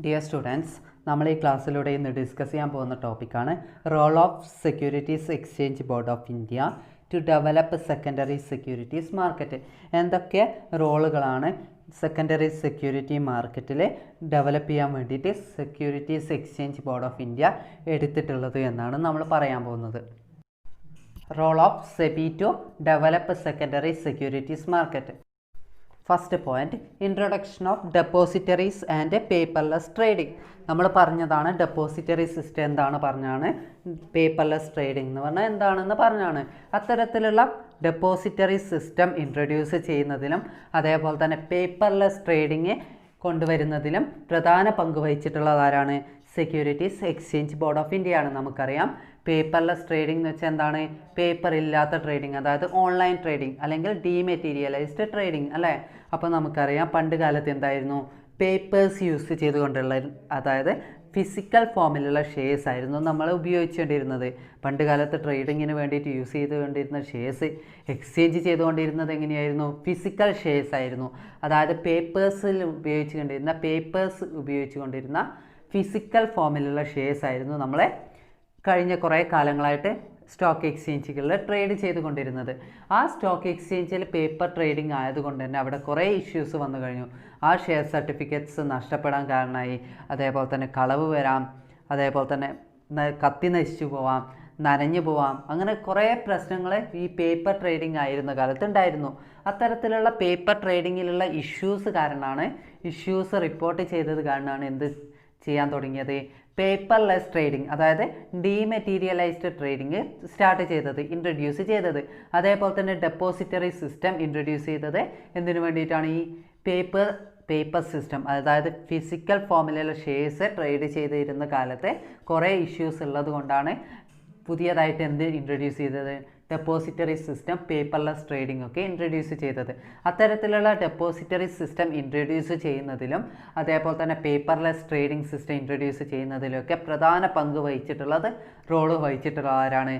Dear students, നമ്മൾ ഈ ക്ലാസ്സിലൂടെ ഇന്ന് ഡിസ്കസ് ചെയ്യാൻ പോകുന്ന ടോപ്പിക്കാണ് role of securities exchange board of India to develop secondary securities market. എന്തൊക്കെ റോളുകളാണ് സെക്കൻഡറി സെക്യൂരിറ്റി മാർക്കറ്റിൽ ഡെവലപ്പ് ചെയ്യാൻ വേണ്ടിയിട്ട് securities exchange board of India എടുത്തിട്ടുള്ളത് എന്നാണ് നമ്മൾ പറയാൻ പോകുന്നത്. Role of SEBI to develop secondary securities market. First point, introduction of depositories and paperless trading. നമ്മൾ പറഞ്ഞതാണ് ഡെപ്പോസിറ്ററി സിസ്റ്റം എന്താണ് പറഞ്ഞാണ്, പേപ്പർലെസ് ട്രേഡിംഗ് എന്ന് പറഞ്ഞാൽ എന്താണെന്ന് പറഞ്ഞാണ്. അത്തരത്തിലുള്ള ഡെപ്പോസിറ്ററി സിസ്റ്റം ഇൻട്രൊഡ്യൂസ് ചെയ്യുന്നതിലും അതേപോലെ തന്നെ പേപ്പർലെസ് ട്രേഡിംഗ് കൊണ്ടുവരുന്നതിലും പ്രധാന പങ്ക് വഹിച്ചിട്ടുള്ളത് ആരാണ്? സെക്യൂരിറ്റീസ് എക്സ്ചേഞ്ച് ബോർഡ് ഓഫ് ഇന്ത്യയാണ്. നമുക്കറിയാം പേപ്പർലെസ് ട്രേഡിംഗ് എന്ന് വെച്ചാൽ എന്താണ്? പേപ്പർ ഇല്ലാത്ത ട്രേഡിംഗ്, അതായത് ഓൺലൈൻ ട്രേഡിംഗ് അല്ലെങ്കിൽ ഡീമെറ്റീരിയലൈസ്ഡ് ട്രേഡിംഗ് അല്ലേ. അപ്പോൾ നമുക്കറിയാം പണ്ട് കാലത്ത് എന്തായിരുന്നു? പേപ്പേഴ്സ് യൂസ് ചെയ്തുകൊണ്ടുള്ള, അതായത് ഫിസിക്കൽ ഫോമിലുള്ള ഷെയർസ് ആയിരുന്നു നമ്മൾ ഉപയോഗിച്ചുകൊണ്ടിരുന്നത്. പണ്ട് കാലത്ത് ട്രേഡിങ്ങിന് വേണ്ടിയിട്ട് യൂസ് ചെയ്തുകൊണ്ടിരുന്ന ഷെയർസ് എക്സ്ചേഞ്ച് ചെയ്തുകൊണ്ടിരുന്നത് എങ്ങനെയായിരുന്നു? ഫിസിക്കൽ ഷെയർസ് ആയിരുന്നു. അതായത് പേപ്പേഴ്സ് ഉപയോഗിച്ചുകൊണ്ടിരുന്ന ഫിസിക്കൽ ഫോമിലുള്ള ഷെയർസ് ആയിരുന്നു നമ്മളെ കഴിഞ്ഞ കുറേ കാലങ്ങളായിട്ട് സ്റ്റോക്ക് എക്സ്ചേഞ്ചുകളിൽ ട്രേഡ് ചെയ്തുകൊണ്ടിരുന്നത്. ആ സ്റ്റോക്ക് എക്സ്ചേഞ്ചിൽ പേപ്പർ ട്രേഡിംഗ് ആയതുകൊണ്ട് തന്നെ അവിടെ കുറേ ഇഷ്യൂസ് വന്നു കഴിഞ്ഞു. ആ ഷെയർ സർട്ടിഫിക്കറ്റ്സ് നഷ്ടപ്പെടാൻ കാരണമായി. അതേപോലെ തന്നെ കളവ് വരാം, അതേപോലെ തന്നെ കത്തി നശിച്ചു പോവാം, നനഞ്ഞു പോവാം, അങ്ങനെ കുറേ പ്രശ്നങ്ങൾ ഈ പേപ്പർ ട്രേഡിംഗ് ആയിരുന്ന കാലത്ത് ഉണ്ടായിരുന്നു. അത്തരത്തിലുള്ള പേപ്പർ ട്രേഡിങ്ങിലുള്ള ഇഷ്യൂസ് റിപ്പോർട്ട് ചെയ്തത് കാരണമാണ് എന്ത് ചെയ്യാൻ തുടങ്ങിയത്? പേപ്പർലെസ് ട്രേഡിംഗ്, അതായത് ഡീമെറ്റീരിയലൈസ്ഡ് ട്രേഡിംഗ് ഇൻട്രൊഡ്യൂസ് ചെയ്തത്. അതേപോലെ തന്നെ ഡെപ്പോസിറ്ററി സിസ്റ്റം ഇൻട്രൊഡ്യൂസ് ചെയ്തത് എന്തിനു വേണ്ടിയിട്ടാണ്? ഈ പേപ്പർ സിസ്റ്റം, അതായത് ഫിസിക്കൽ ഫോമിലുള്ള ഷെയർസ് ട്രേഡ് ചെയ്തിരുന്ന കാലത്തെ കുറേ ഇഷ്യൂസ് ഉള്ളത് കൊണ്ടാണ് പുതിയതായിട്ട് ഇൻട്രൊഡ്യൂസ് ചെയ്തത്? ഡെപ്പോസിറ്ററി സിസ്റ്റം, പേപ്പർലെസ് ട്രേഡിംഗ് ഒക്കെ ഇൻട്രൊഡ്യൂസ് ചെയ്തത്. അത്തരത്തിലുള്ള ഡെപ്പോസിറ്ററി സിസ്റ്റം ഇൻട്രൊഡ്യൂസ് ചെയ്യുന്നതിലും അതേപോലെ തന്നെ പേപ്പർലെസ് ട്രേഡിംഗ് സിസ്റ്റം ഇൻട്രൊഡ്യൂസ് ചെയ്യുന്നതിലൊക്കെ പ്രധാന പങ്ക് റോള് വഹിച്ചിട്ടുള്ള ആരാണ്?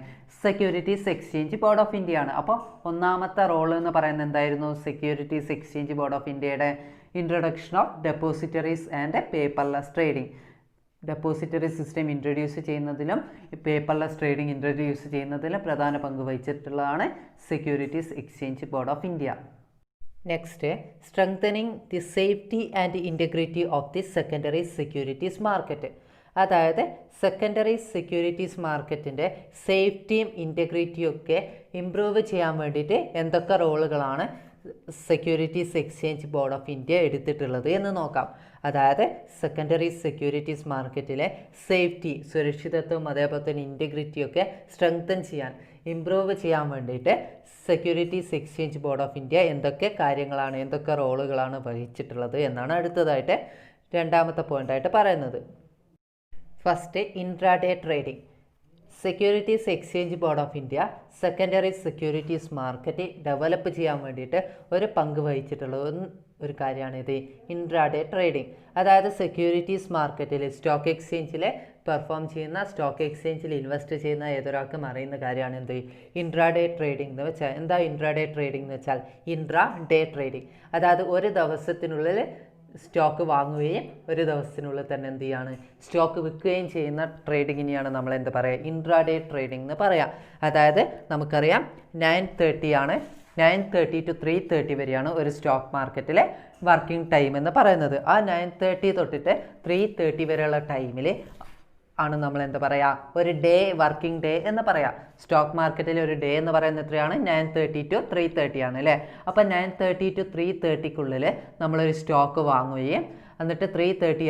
Securities exchange board of India ആണ്. അപ്പോൾ ഒന്നാമത്തെ റോൾ എന്ന് പറയുന്നത് എന്തായിരുന്നു? സെക്യൂരിറ്റീസ് എക്സ്ചേഞ്ച് ബോർഡ് ഓഫ് ഇന്ത്യയുടെ introduction of depositories and paperless trading. Depository system introduce ചെയ്യുന്നതിലും പേപ്പർലെസ് ട്രേഡിംഗ് ഇൻട്രൊഡ്യൂസ് ചെയ്യുന്നതിലും പ്രധാന പങ്ക് വഹിച്ചിട്ടുള്ളതാണ് securities exchange board of India. Next, strengthening the safety and integrity of the secondary securities market. അതായത് secondary securities മാർക്കറ്റിൻ്റെ സേഫ്റ്റിയും ഇൻറ്റഗ്രിറ്റിയും ഒക്കെ ഇംപ്രൂവ് ചെയ്യാൻ വേണ്ടിയിട്ട് എന്തൊക്കെ റോളുകളാണ് securities exchange board of India എടുത്തിട്ടുള്ളത് എന്ന് നോക്കാം. അതായത് സെക്കൻഡറി സെക്യൂരിറ്റീസ് മാർക്കറ്റിലെ സേഫ്റ്റി, സുരക്ഷിതത്വം, അതേപോലെ തന്നെ ഇൻറ്റഗ്രിറ്റിയൊക്കെ സ്ട്രെങ്തൻ ചെയ്യാൻ, ഇംപ്രൂവ് ചെയ്യാൻ വേണ്ടിയിട്ട് securities exchange board of India എന്തൊക്കെ റോളുകളാണ് വഹിച്ചിട്ടുള്ളത് എന്നാണ് അടുത്തതായിട്ട് രണ്ടാമത്തെ പോയിൻ്റായിട്ട് പറയുന്നത്. First, intraday trading. Securities exchange board of India secondary securities market develop ചെയ്യാൻ വേണ്ടിയിട്ട് ഒരു പങ്ക് വഹിച്ചിട്ടുള്ള ഒരു കാര്യമാണ് ഇത് ഇൻട്രാഡേ ട്രേഡിംഗ്. അതായത് സെക്യൂരിറ്റീസ് മാർക്കറ്റിൽ സ്റ്റോക്ക് എക്സ്ചേഞ്ചിൽ ഇൻവെസ്റ്റ് ചെയ്യുന്ന ഏതൊരാൾക്കും അറിയുന്ന കാര്യമാണ് എന്ത്? ഇൻട്രാഡേ ട്രേഡിംഗ് എന്ന് വെച്ചാൽ എന്താ? ഇൻട്രാഡേ ട്രേഡിംഗ് എന്ന് വെച്ചാൽ ഇൻട്രാഡേ ട്രേഡിംഗ്, അതായത് ഒരു ദിവസത്തിനുള്ളിൽ സ്റ്റോക്ക് വാങ്ങുകയും ഒരു ദിവസത്തിനുള്ളിൽ തന്നെ എന്ത് ചെയ്യാണ്? സ്റ്റോക്ക് വിൽക്കുകയും ചെയ്യുന്ന ട്രേഡിങ്ങിനെയാണ് നമ്മൾ എന്ത് പറയുക? ഇൻട്രാഡേ ട്രേഡിംഗ് എന്ന് പറയാം. അതായത് നമുക്കറിയാം 9:30 to 3:30 വരെയാണ് ഒരു സ്റ്റോക്ക് മാർക്കറ്റിലെ വർക്കിംഗ് ടൈം എന്ന് പറയുന്നത്. ആ 9:30 തൊട്ടിട്ട് 3:30 വരെയുള്ള ടൈമിൽ ആണ് നമ്മൾ എന്താ പറയുക? ഒരു വർക്കിംഗ് ഡേ എന്ന് പറയാം. സ്റ്റോക്ക് മാർക്കറ്റിൽ ഒരു ഡേ എന്ന് പറയുന്നത് എത്രയാണ്? 9:30 to 3:30 ആണ് അല്ലേ. അപ്പോൾ 9:30 to 3:30ക്കുള്ളിൽ നമ്മളൊരു സ്റ്റോക്ക് വാങ്ങുകയും എന്നിട്ട് 3:30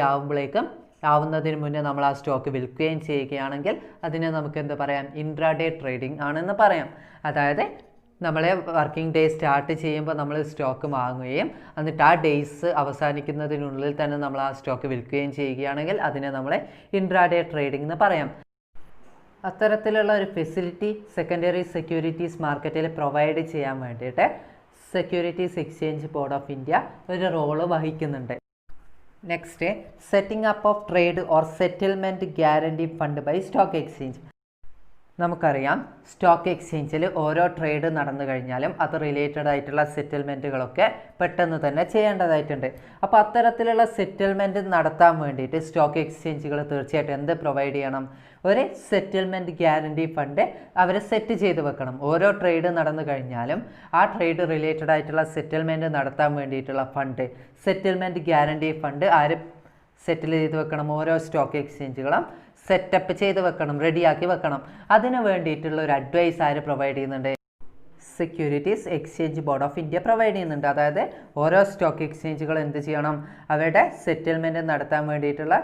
ആവുന്നതിന് മുന്നേ നമ്മൾ ആ സ്റ്റോക്ക് വിൽക്കുകയും ചെയ്യുകയാണെങ്കിൽ അതിനെ നമുക്ക് എന്താ പറയാം? ഇൻട്രാഡേ ട്രേഡിംഗ് ആണെന്ന് പറയാം. അതായത് നമ്മളെ വർക്കിംഗ് ഡേ സ്റ്റാർട്ട് ചെയ്യുമ്പോൾ നമ്മൾ സ്റ്റോക്ക് വാങ്ങുകയും എന്നിട്ട് ആ ഡേയ്സ് അവസാനിക്കുന്നതിനുള്ളിൽ തന്നെ നമ്മൾ ആ സ്റ്റോക്ക് വിൽക്കുകയും ചെയ്യുകയാണെങ്കിൽ അതിനെ നമ്മളെ ഇൻട്രാഡേ ട്രേഡിംഗ് എന്ന് പറയാം. അത്തരത്തിലുള്ള ഒരു ഫെസിലിറ്റി സെക്കൻഡറി സെക്യൂരിറ്റീസ് മാർക്കറ്റിൽ പ്രൊവൈഡ് ചെയ്യാൻ വേണ്ടിയിട്ട് securities exchange board of India ഒരു റോള് വഹിക്കുന്നുണ്ട്. Next, setting up of trade or settlement guarantee fund by stock exchange. നമുക്കറിയാം സ്റ്റോക്ക് എക്സ്ചേഞ്ചിൽ ഓരോ ട്രേഡ് നടന്നു കഴിഞ്ഞാലും അത് റിലേറ്റഡ് ആയിട്ടുള്ള സെറ്റിൽമെൻറ്റുകളൊക്കെ പെട്ടെന്ന് തന്നെ ചെയ്യേണ്ടതായിട്ടുണ്ട്. അപ്പോൾ അത്തരത്തിലുള്ള സെറ്റിൽമെൻറ്റ് നടത്താൻ വേണ്ടിയിട്ട് സ്റ്റോക്ക് എക്സ്ചേഞ്ചുകൾ തീർച്ചയായിട്ടും എന്ത് പ്രൊവൈഡ് ചെയ്യണം? ഒരു സെറ്റിൽമെൻറ്റ് ഗ്യാരണ്ടി ഫണ്ട് അവർ സെറ്റ് ചെയ്ത് വെക്കണം. ഓരോ ട്രേഡ് നടന്നു കഴിഞ്ഞാലും ആ ട്രേഡ് റിലേറ്റഡ് ആയിട്ടുള്ള സെറ്റിൽമെൻറ്റ് നടത്താൻ വേണ്ടിയിട്ടുള്ള ഫണ്ട്, സെറ്റിൽമെൻറ്റ് ഗ്യാരണ്ടി ഫണ്ട് ആര് സെറ്റിൽ ചെയ്ത് വെക്കണം? ഓരോ സ്റ്റോക്ക് എക്സ്ചേഞ്ചുകളും സെറ്റപ്പ് ചെയ്ത് വെക്കണം, റെഡിയാക്കി വെക്കണം. അതിന് വേണ്ടിയിട്ടുള്ള ഒരു അഡ്വൈസ് ആര് പ്രൊവൈഡ് ചെയ്യുന്നുണ്ട്? Securities exchange board of India provide ചെയ്യുന്നുണ്ട്. അതായത് ഓരോ സ്റ്റോക്ക് എക്സ്ചേഞ്ചുകൾ എന്ത് ചെയ്യണം? അവരുടെ സെറ്റിൽമെൻറ്റ് നടത്താൻ വേണ്ടിയിട്ടുള്ള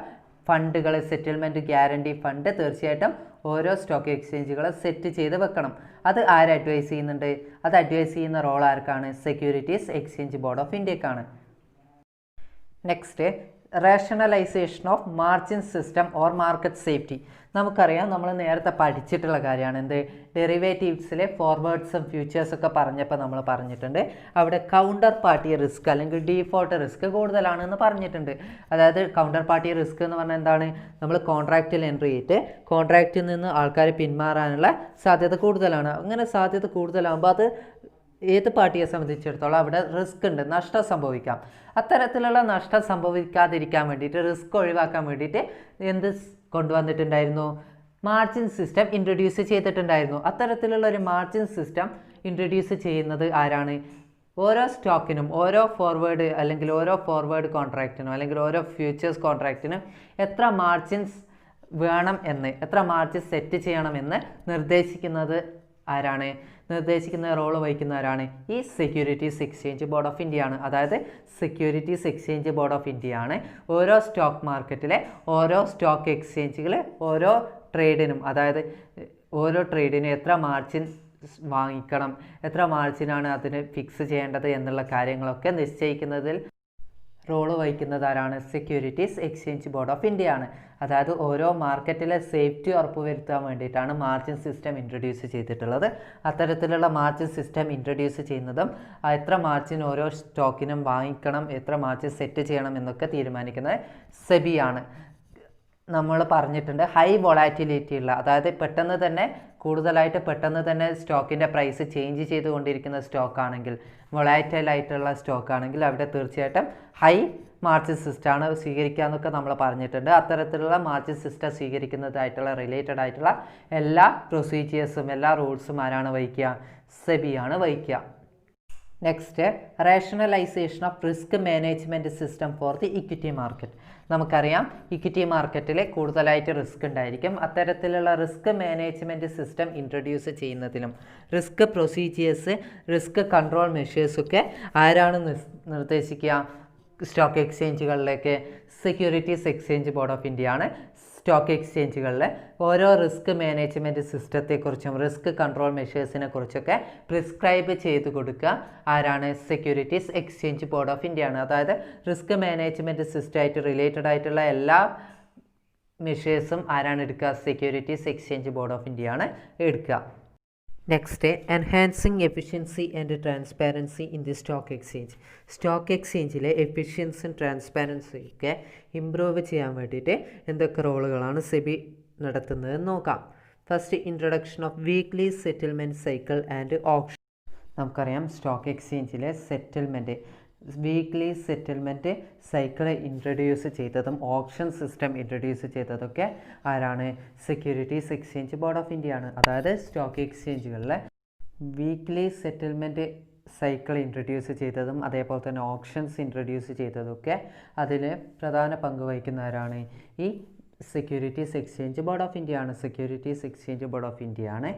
ഫണ്ടുകൾ, സെറ്റിൽമെൻറ്റ് ഗ്യാരണ്ടി ഫണ്ട് തീർച്ചയായിട്ടും ഓരോ സ്റ്റോക്ക് എക്സ്ചേഞ്ചുകൾ സെറ്റ് ചെയ്ത് വെക്കണം. അത് ആര് അഡ്വൈസ് ചെയ്യുന്നുണ്ട്? അത് അഡ്വൈസ് ചെയ്യുന്ന റോൾ ആർക്കാണ്? സെക്യൂരിറ്റീസ് എക്സ്ചേഞ്ച് ബോർഡ് ഓഫ് ഇന്ത്യക്കാണ്. Next, rationalisation of margin system or market safety. നമുക്കറിയാം, നമ്മൾ നേരത്തെ പഠിച്ചിട്ടുള്ള കാര്യമാണ് എന്ത്? ഡെറിവേറ്റീവ്സിലെ ഫോർവേഡ്സും ഫ്യൂച്ചേഴ്സൊക്കെ പറഞ്ഞപ്പോൾ നമ്മൾ പറഞ്ഞിട്ടുണ്ട് അവിടെ കൗണ്ടർ പാർട്ടി റിസ്ക് അല്ലെങ്കിൽ ഡീഫോൾട്ട് റിസ്ക് കൂടുതലാണെന്ന് പറഞ്ഞിട്ടുണ്ട്. അതായത് കൗണ്ടർ പാർട്ടി റിസ്ക് എന്ന് പറഞ്ഞാൽ എന്താണ്? നമ്മൾ കോൺട്രാക്റ്റിൽ എൻട്രി ചെയ്തിട്ട് കോൺട്രാക്റ്റിൽ നിന്ന് ആൾക്കാർ പിന്മാറാനുള്ള സാധ്യത കൂടുതലാണ്. അങ്ങനെ സാധ്യത കൂടുതലാകുമ്പോൾ അത് ഏത് പാർട്ടിയെ സംബന്ധിച്ചിടത്തോളം അവിടെ റിസ്ക് ഉണ്ട്, നഷ്ടം സംഭവിക്കാം. അത്തരത്തിലുള്ള നഷ്ടം സംഭവിക്കാതിരിക്കാൻ വേണ്ടിയിട്ട്, റിസ്ക് ഒഴിവാക്കാൻ വേണ്ടിയിട്ട് എന്ത് കൊണ്ടുവന്നിട്ടുണ്ടായിരുന്നു? മാർജിൻ സിസ്റ്റം ഇൻട്രൊഡ്യൂസ് ചെയ്തിട്ടുണ്ടായിരുന്നു. അത്തരത്തിലുള്ള ഒരു മാർജിൻ സിസ്റ്റം ഇൻട്രൊഡ്യൂസ് ചെയ്യുന്നത് ആരാണ്? ഓരോ സ്റ്റോക്കിനും, ഓരോ ഫോർവേഡ് അല്ലെങ്കിൽ ഓരോ ഫോർവേഡ് കോൺട്രാക്റ്റിനും അല്ലെങ്കിൽ ഓരോ ഫ്യൂച്ചേഴ്സ് കോൺട്രാക്റ്റിനും എത്ര മാർജിൻസ് വേണം എന്ന്, എത്ര മാർജിൻ സെറ്റ് ചെയ്യണമെന്ന് നിർദ്ദേശിക്കുന്നത് ആരാണ്? നിർദ്ദേശിക്കുന്ന റോള് വഹിക്കുന്ന ആരാണ്? ഈ securities exchange board of India ആണ്. അതായത് securities exchange board of India ആണ് ഓരോ സ്റ്റോക്ക് മാർക്കറ്റിലെ ഓരോ സ്റ്റോക്ക് എക്സ്ചേഞ്ചുകൾ ഓരോ ട്രേഡിനും, അതായത് ഓരോ ട്രേഡിനും എത്ര മാർജിൻ വാങ്ങിക്കണം, എത്ര മാർജിനാണ് അതിന് ഫിക്സ് ചെയ്യേണ്ടത് എന്നുള്ള കാര്യങ്ങളൊക്കെ നിശ്ചയിക്കുന്നതിൽ റോള് വഹിക്കുന്നത് ആരാണ്? Securities exchange board of India ആണ്. അതായത് ഓരോ മാർക്കറ്റിലെ സേഫ്റ്റി ഉറപ്പുവരുത്താൻ വേണ്ടിയിട്ടാണ് മാർജിൻ സിസ്റ്റം ഇൻട്രൊഡ്യൂസ് ചെയ്തിട്ടുള്ളത്. അത്തരത്തിലുള്ള മാർജിൻ സിസ്റ്റം ഇൻട്രൊഡ്യൂസ് ചെയ്യുന്നതും എത്ര മാർജിൻ ഓരോ സ്റ്റോക്കിനും വാങ്ങിക്കണം, എത്ര മാർജിൻ സെറ്റ് ചെയ്യണം എന്നൊക്കെ തീരുമാനിക്കുന്നത് സെബി ആണ്. നമ്മൾ പറഞ്ഞിട്ടുണ്ട് ഹൈ വൊളാറ്റിലിറ്റി ഉള്ള, അതായത് പെട്ടെന്ന് തന്നെ കൂടുതലായിട്ട് പെട്ടെന്ന് തന്നെ സ്റ്റോക്കിൻ്റെ പ്രൈസ് ചേഞ്ച് ചെയ്തുകൊണ്ടിരിക്കുന്ന സ്റ്റോക്കാണെങ്കിൽ, വൊളാറ്റൈൽ ആയിട്ടുള്ള സ്റ്റോക്കാണെങ്കിൽ അവിടെ തീർച്ചയായിട്ടും ഹൈ മാർജിൻ സിസ്റ്റമാണ് സ്വീകരിക്കുക എന്നൊക്കെ നമ്മൾ പറഞ്ഞിട്ടുണ്ട്. അത്തരത്തിലുള്ള മാർജിൻ സിസ്റ്റം സ്വീകരിക്കുന്നതായിട്ടുള്ള റിലേറ്റഡ് ആയിട്ടുള്ള എല്ലാ പ്രൊസീജിയേഴ്സും എല്ലാ റൂൾസും ആരാണ് വഹിക്കുക? സെബിയാണ് വഹിക്കുക. Next, rationalisation of risk management system for the equity market. നമുക്കറിയാം ഇക്വിറ്റി മാർക്കറ്റിൽ കൂടുതലായിട്ട് റിസ്ക് ഉണ്ടായിരിക്കും. അത്തരത്തിലുള്ള റിസ്ക് മാനേജ്മെൻറ്റ് സിസ്റ്റം ഇൻട്രൊഡ്യൂസ് ചെയ്യുന്നതിനും റിസ്ക് പ്രൊസീജിയേഴ്സ്, റിസ്ക് കൺട്രോൾ മെഷേഴ്സൊക്കെ ആരാണ് നിർദ്ദേശിക്കുക സ്റ്റോക്ക് എക്സ്ചേഞ്ചുകളിലേക്ക്? Securities exchange board of India ആണ് സ്റ്റോക്ക് എക്സ്ചേഞ്ചുകളിൽ ഓരോ റിസ്ക് മാനേജ്മെൻറ്റ് സിസ്റ്റത്തെക്കുറിച്ചും റിസ്ക് കൺട്രോൾ മെഷേഴ്സിനെ കുറിച്ചൊക്കെ പ്രിസ്ക്രൈബ് ചെയ്ത് കൊടുക്കുക ആരാണ്? Securities exchange board of India ആണ്. അതായത് റിസ്ക് മാനേജ്മെൻറ്റ് സിസ്റ്റമായിട്ട് റിലേറ്റഡ് ആയിട്ടുള്ള എല്ലാ മെഷേഴ്സും ആരാണ് എടുക്കുക? Securities exchange board of India ആണ് എടുക്കുക. Next, enhancing efficiency and transparency in the stock exchange. Stock എക്സ്ചേഞ്ചിലെ എഫിഷ്യൻസിയും ട്രാൻസ്പാരൻസിയും ഒക്കെ ഇംപ്രൂവ് ചെയ്യാൻ വേണ്ടിയിട്ട് എന്തൊക്കെ റോളുകളാണ് സെബി നടത്തുന്നതെന്ന് നോക്കാം. First, introduction of weekly settlement cycle and option. നമുക്കറിയാം സ്റ്റോക്ക് എക്സ്ചേഞ്ചിലെ സെറ്റിൽമെൻറ്റ്, വീക്ക്ലി സെറ്റിൽമെൻറ്റ് സൈക്കിൾ ഇൻട്രൊഡ്യൂസ് ചെയ്തതും ഓപ്ഷൻ സിസ്റ്റം ഇൻട്രൊഡ്യൂസ് ചെയ്തതൊക്കെ ആരാണ്? Securities exchange board of India ആണ്. അതായത് സ്റ്റോക്ക് എക്സ്ചേഞ്ചുകളിലെ വീക്ക്ലി സെറ്റിൽമെൻറ്റ് സൈക്കിൾ ഇൻട്രൊഡ്യൂസ് ചെയ്തതും അതേപോലെ തന്നെ ഓപ്ഷൻസ് ഇൻട്രൊഡ്യൂസ് ചെയ്തതൊക്കെ അതിൽ പ്രധാന പങ്ക് വഹിക്കുന്നവരാണ്? ഈ securities exchange board of India ആണ്. Securities exchange board of India ആണ്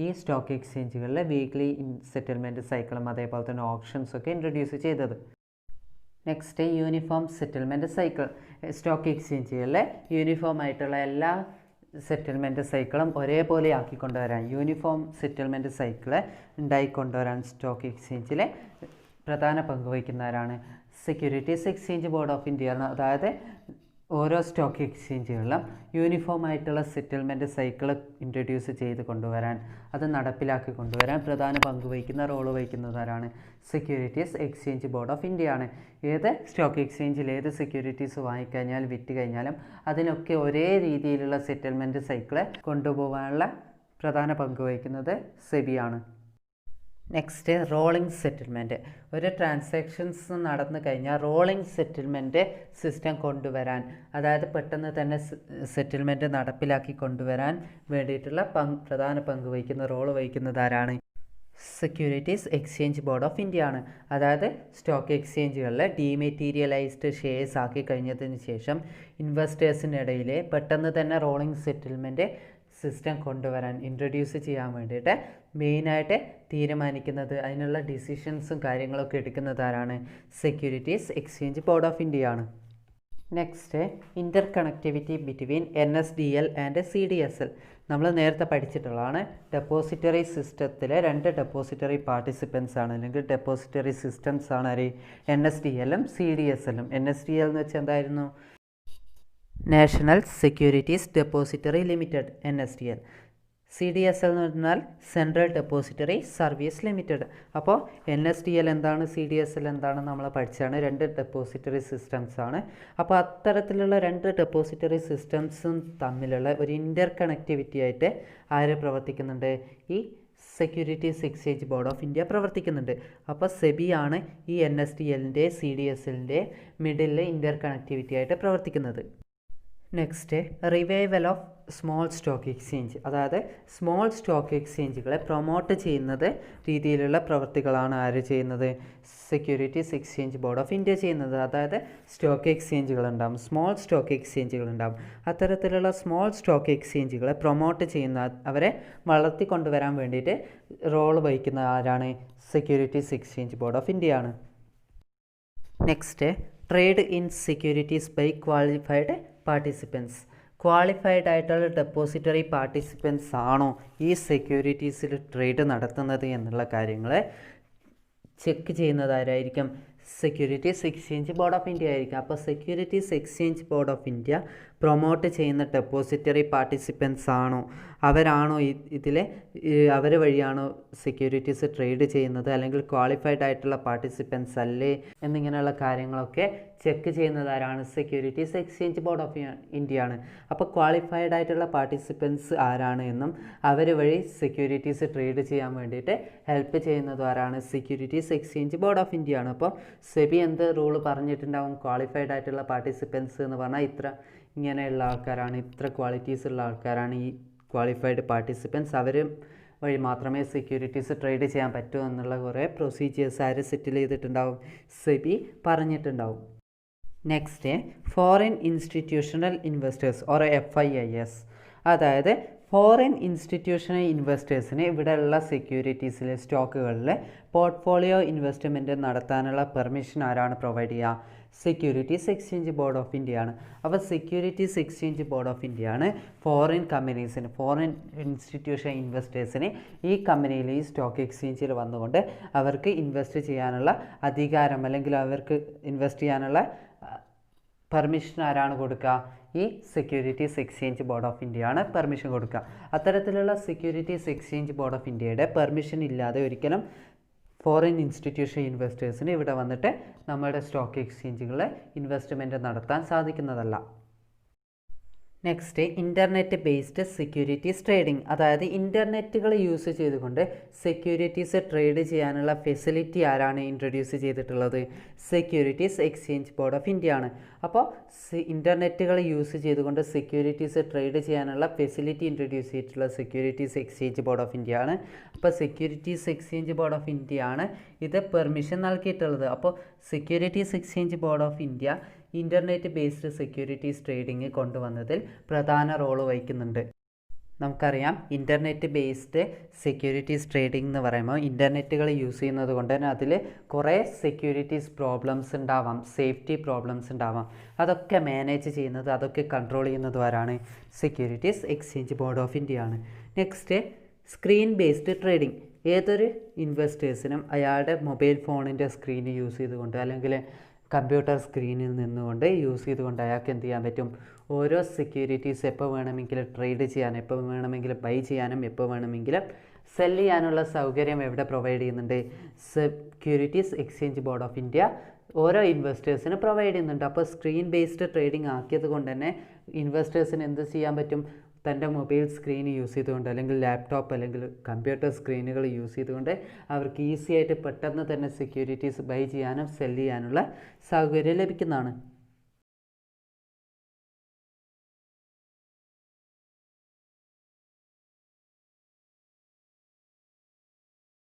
ഈ സ്റ്റോക്ക് എക്സ്ചേഞ്ചുകളിലെ വീക്ക്ലി സെറ്റിൽമെൻറ്റ് സൈക്കിളും അതേപോലെ തന്നെ ഓപ്ഷൻസൊക്കെ ഇൻട്രൊഡ്യൂസ് ചെയ്തത്. Next, uniform settlement cycle. Stock എക്സ്ചേഞ്ചുകളിലെ യൂണിഫോം ആയിട്ടുള്ള എല്ലാ സെറ്റിൽമെൻറ്റ് സൈക്കിളും ഒരേപോലെ ആക്കിക്കൊണ്ടുവരാൻ, യൂണിഫോം സെറ്റിൽമെൻറ്റ് സൈക്കിള് ഉണ്ടായിക്കൊണ്ടുവരാൻ സ്റ്റോക്ക് എക്സ്ചേഞ്ചിൽ പ്രധാന പങ്ക് വഹിക്കുന്നവരാണ്? Securities exchange board of India ആണ്. അതായത് ഓരോ സ്റ്റോക്ക് എക്സ്ചേഞ്ചുകളിലും യൂണിഫോം ആയിട്ടുള്ള സെറ്റിൽമെൻറ്റ് സൈക്കിൾ ഇൻട്രൊഡ്യൂസ് ചെയ്ത് കൊണ്ടുവരാൻ, അത് നടപ്പിലാക്കി കൊണ്ടുവരാൻ പ്രധാന പങ്ക് വഹിക്കുന്ന റോള് വഹിക്കുന്നവരാണ്? Securities exchange board of India ആണ്. ഏത് സ്റ്റോക്ക് എക്സ്ചേഞ്ചിൽ ഏത് സെക്യൂരിറ്റീസ് വാങ്ങിക്കഴിഞ്ഞാൽ വിറ്റ് കഴിഞ്ഞാലും അതിനൊക്കെ ഒരേ രീതിയിലുള്ള സെറ്റിൽമെൻറ്റ് സൈക്കിൾ കൊണ്ടുപോകാനുള്ള പ്രധാന പങ്ക് വഹിക്കുന്നത് സെബിയാണ്. Next rolling settlement. ഒരു ട്രാൻസാക്ഷൻസ് നടന്നു കഴിഞ്ഞാൽ റോളിംഗ് സെറ്റിൽമെൻറ്റ് സിസ്റ്റം കൊണ്ടുവരാൻ, അതായത് പെട്ടെന്ന് തന്നെ സെറ്റിൽമെൻറ്റ് നടപ്പിലാക്കി കൊണ്ടുവരാൻ വേണ്ടിയിട്ടുള്ള പ്രധാന പങ്ക് വഹിക്കുന്ന റോൾ വഹിക്കുന്നത് ആരാണ്? Securities exchange board of India ആണ്. അതായത് സ്റ്റോക്ക് എക്സ്ചേഞ്ചുകളിൽ ഡീമെറ്റീരിയലൈസ്ഡ് ഷെയർസ് ആക്കി കഴിഞ്ഞതിന് ശേഷം ഇൻവെസ്റ്റേഴ്സിനിടയിൽ പെട്ടെന്ന് തന്നെ റോളിംഗ് സെറ്റിൽമെൻറ്റ് സിസ്റ്റം കൊണ്ടുവരാൻ, ഇൻട്രൊഡ്യൂസ് ചെയ്യാൻ വേണ്ടിയിട്ട് മെയിനായിട്ട് തീരുമാനിക്കുന്നത്, അതിനുള്ള ഡിസിഷൻസും കാര്യങ്ങളൊക്കെ എടുക്കുന്നത് ആരാണ്? Securities exchange board of India ആണ്. Next interconnectivity between NSDL and CDSL. നമ്മൾ നേരത്തെ പഠിച്ചിട്ടുള്ളതാണ്. ഡെപ്പോസിറ്ററി സിസ്റ്റത്തിലെ 2 ഡെപ്പോസിറ്ററി പാർട്ടിസിപ്പൻസ് ആണ്, അല്ലെങ്കിൽ ഡെപ്പോസിറ്ററി സിസ്റ്റംസ് ആണ് ആര്? NSDLും CDSLും. NSDL എന്ന് വെച്ചാൽ എന്തായിരുന്നു? National securities depository limited, NSDL. CDSL എന്ന് പറഞ്ഞാൽ സെൻട്രൽ ഡെപ്പോസിറ്ററി സർവീസ് ലിമിറ്റഡ്. അപ്പോൾ NSDL എന്താണ്, CDSL എന്താണ് നമ്മൾ പഠിച്ചാണ്. 2 ഡെപ്പോസിറ്ററി സിസ്റ്റംസ് ആണ്. അപ്പോൾ അത്തരത്തിലുള്ള 2 ഡെപ്പോസിറ്ററി സിസ്റ്റംസും തമ്മിലുള്ള ഒരു ഇൻ്റർ കണക്ടിവിറ്റി ആയിട്ട് ആര് പ്രവർത്തിക്കുന്നുണ്ട്? ഈ securities exchange board of India പ്രവർത്തിക്കുന്നുണ്ട്. അപ്പോൾ സെബിയാണ് ഈ NSDLൻ്റെ CDSLൻ്റെ മിഡിൽ ഇൻ്റർ കണക്ടിവിറ്റി ആയിട്ട് പ്രവർത്തിക്കുന്നത്. Next revival of small stock exchange. അതായത് സ്മോൾ സ്റ്റോക്ക് എക്സ്ചേഞ്ചുകളെ പ്രൊമോട്ട് ചെയ്യുന്നത് രീതിയിലുള്ള പ്രവൃത്തികളാണ് ആര് ചെയ്യുന്നത്? Securities exchange board of India ചെയ്യുന്നത്. അതായത് സ്റ്റോക്ക് എക്സ്ചേഞ്ചുകളുണ്ടാകും, സ്മോൾ സ്റ്റോക്ക് എക്സ്ചേഞ്ചുകളുണ്ടാകും. അത്തരത്തിലുള്ള സ്മോൾ സ്റ്റോക്ക് എക്സ്ചേഞ്ചുകളെ പ്രൊമോട്ട് ചെയ്യുന്ന, അവരെ വളർത്തിക്കൊണ്ടുവരാൻ വേണ്ടിയിട്ട് റോൾ വഹിക്കുന്ന ആരാണ്? Securities exchange board of India ആണ്. Next trade in securities by qualified participants. Qualified ആയിട്ടുള്ള ഡെപ്പോസിറ്ററി പാർട്ടിസിപ്പൻസ് ആണോ ഈ സെക്യൂരിറ്റീസിൽ ട്രേഡ് നടത്തുന്നത് എന്നുള്ള കാര്യങ്ങൾ ചെക്ക് ചെയ്യുന്നതാരായിരിക്കും? Securities exchange board of India ആയിരിക്കും. അപ്പോൾ securities exchange board of India promote ചെയ്യുന്ന ഡെപ്പോസിറ്ററി പാർട്ടിസിപ്പൻസ് ആണോ, അവരാണോ ഇതിലെ, അവർ വഴിയാണോ സെക്യൂരിറ്റീസ് ട്രേഡ് ചെയ്യുന്നത്, അല്ലെങ്കിൽ ക്വാളിഫൈഡ് ആയിട്ടുള്ള പാർട്ടിസിപ്പൻസ് അല്ലേ എന്നിങ്ങനെയുള്ള കാര്യങ്ങളൊക്കെ ചെക്ക് ചെയ്യുന്നതാരാണ്? Securities exchange board of India ആണ്. അപ്പോൾ ക്വാളിഫൈഡ് ആയിട്ടുള്ള പാർട്ടിസിപ്പൻസ് ആരാണ് എന്നും അവർ വഴി സെക്യൂരിറ്റീസ് ട്രേഡ് ചെയ്യാൻ വേണ്ടിയിട്ട് ഹെൽപ്പ് ചെയ്യുന്നത് ആരാണ്? Securities exchange board of India ആണ്. അപ്പോൾ സെബി എന്ത് റൂൾ പറഞ്ഞിട്ടുണ്ടാവും? ക്വാളിഫൈഡ് ആയിട്ടുള്ള പാർട്ടിസിപ്പൻസ് എന്ന് പറഞ്ഞാൽ ഇങ്ങനെയുള്ള ആൾക്കാരാണ്, ഇത്ര ക്വാളിറ്റീസ് ഉള്ള ആൾക്കാരാണ് ഈ ക്വാളിഫൈഡ് പാർട്ടിസിപ്പൻസ്, അവർ വഴി മാത്രമേ സെക്യൂരിറ്റീസ് ട്രേഡ് ചെയ്യാൻ പറ്റൂ എന്നുള്ള കുറേ പ്രൊസീജിയേഴ്സ് ആര് സെറ്റിൽ ചെയ്തിട്ടുണ്ടാവും? സെബി പറഞ്ഞിട്ടുണ്ടാവും. Next foreign institutional investors or FIIs. അതായത് ഫോറിൻ ഇൻസ്റ്റിറ്റ്യൂഷണൽ ഇൻവെസ്റ്റേഴ്സിന് ഇവിടെയുള്ള സെക്യൂരിറ്റീസിലെ സ്റ്റോക്കുകളിൽ പോർട്ട്ഫോളിയോ ഇൻവെസ്റ്റ്മെൻറ്റ് നടത്താനുള്ള പെർമിഷൻ ആരാണ് പ്രൊവൈഡ് ചെയ്യുക? Securities exchange board of India ആണ്. അപ്പോൾ securities exchange board of India ആണ് ഫോറിൻ കമ്പനീസിന്, ഫോറിൻ ഇൻസ്റ്റിറ്റ്യൂഷൻ ഇൻവെസ്റ്റേഴ്സിന് ഈ കമ്പനിയിൽ, ഈ സ്റ്റോക്ക് എക്സ്ചേഞ്ചിൽ വന്നുകൊണ്ട് അവർക്ക് ഇൻവെസ്റ്റ് ചെയ്യാനുള്ള അധികാരം, അല്ലെങ്കിൽ അവർക്ക് ഇൻവെസ്റ്റ് ചെയ്യാനുള്ള പെർമിഷൻ ആരാണ് കൊടുക്കുക? ഈ securities exchange board of India ആണ് പെർമിഷൻ കൊടുക്കുക. അത്തരത്തിലുള്ള സെക്യൂരിറ്റീസ് എക്സ്ചേഞ്ച് ബോർഡ് ഓഫ് ഇന്ത്യയുടെ പെർമിഷൻ ഇല്ലാതെ ഒരിക്കലും ഫോറിൻ ഇൻസ്റ്റിറ്റ്യൂഷൻ ഇൻവെസ്റ്റേഴ്സിന് ഇവിടെ വന്നിട്ട് നമ്മുടെ സ്റ്റോക്ക് എക്സ്ചേഞ്ചുകളിൽ ഇൻവെസ്റ്റ്മെൻറ്റ് നടത്താൻ സാധിക്കുന്നതല്ല. Next internet based securities trading. അതായത് ഇൻ്റർനെറ്റുകൾ യൂസ് ചെയ്തുകൊണ്ട് സെക്യൂരിറ്റീസ് ട്രേഡ് ചെയ്യാനുള്ള ഫെസിലിറ്റി ആരാണ് ഇൻട്രൊഡ്യൂസ് ചെയ്തിട്ടുള്ളത്? Securities exchange board of India ആണ്. അപ്പോൾ ഇൻ്റർനെറ്റുകൾ യൂസ് ചെയ്തുകൊണ്ട് സെക്യൂരിറ്റീസ് ട്രേഡ് ചെയ്യാനുള്ള ഫെസിലിറ്റി ഇൻട്രൊഡ്യൂസ് ചെയ്തിട്ടുള്ള securities exchange board of India ആണ്. അപ്പോൾ securities exchange board of India ആണ് ഇത് പെർമിഷൻ നൽകിയിട്ടുള്ളത്. അപ്പോൾ securities exchange board of India internet based securities trading കൊണ്ടുവന്നതിൽ പ്രധാന റോള് വഹിക്കുന്നുണ്ട്. നമുക്കറിയാം ഇൻ്റർനെറ്റ് ബേസ്ഡ് സെക്യൂരിറ്റീസ് ട്രേഡിംഗ് എന്ന് പറയുമ്പോൾ ഇൻ്റർനെറ്റുകൾ യൂസ് ചെയ്യുന്നത് കൊണ്ട് തന്നെ അതിൽ കുറേ സെക്യൂരിറ്റീസ് പ്രോബ്ലംസ് ഉണ്ടാവാം, സേഫ്റ്റി പ്രോബ്ലംസ് ഉണ്ടാവാം. അതൊക്കെ മാനേജ് ചെയ്യുന്നത്, അതൊക്കെ കൺട്രോൾ ചെയ്യുന്നത് ആരാണ്? Securities exchange board of India ആണ്. Next screen based trading. ഏതൊരു ഇൻവെസ്റ്റേഴ്സിനും അയാളുടെ മൊബൈൽ ഫോണിൻ്റെ സ്ക്രീൻ യൂസ് ചെയ്തുകൊണ്ട്, അല്ലെങ്കിൽ കമ്പ്യൂട്ടർ സ്ക്രീനിൽ നിന്നുകൊണ്ട് യൂസ് ചെയ്തുകൊണ്ട് അയാൾക്ക് എന്ത് ചെയ്യാൻ പറ്റും? ഓരോ സെക്യൂരിറ്റീസ് എപ്പോൾ വേണമെങ്കിലും ട്രേഡ് ചെയ്യാനും, എപ്പോൾ വേണമെങ്കിലും ബൈ ചെയ്യാനും, എപ്പോൾ വേണമെങ്കിലും സെല് ചെയ്യാനുള്ള സൗകര്യം എവിടെ പ്രൊവൈഡ് ചെയ്യുന്നുണ്ട്? Securities exchange board of India ഓരോ ഇൻവെസ്റ്റേഴ്സിന് പ്രൊവൈഡ് ചെയ്യുന്നുണ്ട്. അപ്പോൾ സ്ക്രീൻ ബേസ്ഡ് ട്രേഡിംഗ് ആക്കിയത് കൊണ്ട് തന്നെ ഇൻവെസ്റ്റേഴ്സിന് എന്ത് ചെയ്യാൻ പറ്റും? തൻ്റെ മൊബൈൽ സ്ക്രീൻ യൂസ് ചെയ്തുകൊണ്ട് അല്ലെങ്കിൽ ലാപ്ടോപ്പ് അല്ലെങ്കിൽ കമ്പ്യൂട്ടർ സ്ക്രീനുകൾ യൂസ് ചെയ്തുകൊണ്ട് അവർക്ക് ഈസി ആയിട്ട് പെട്ടെന്ന് തന്നെ സെക്യൂരിറ്റീസ് ബൈ ചെയ്യാനും സെല് ചെയ്യാനുള്ള സൗകര്യം ലഭിക്കുന്നതാണ്.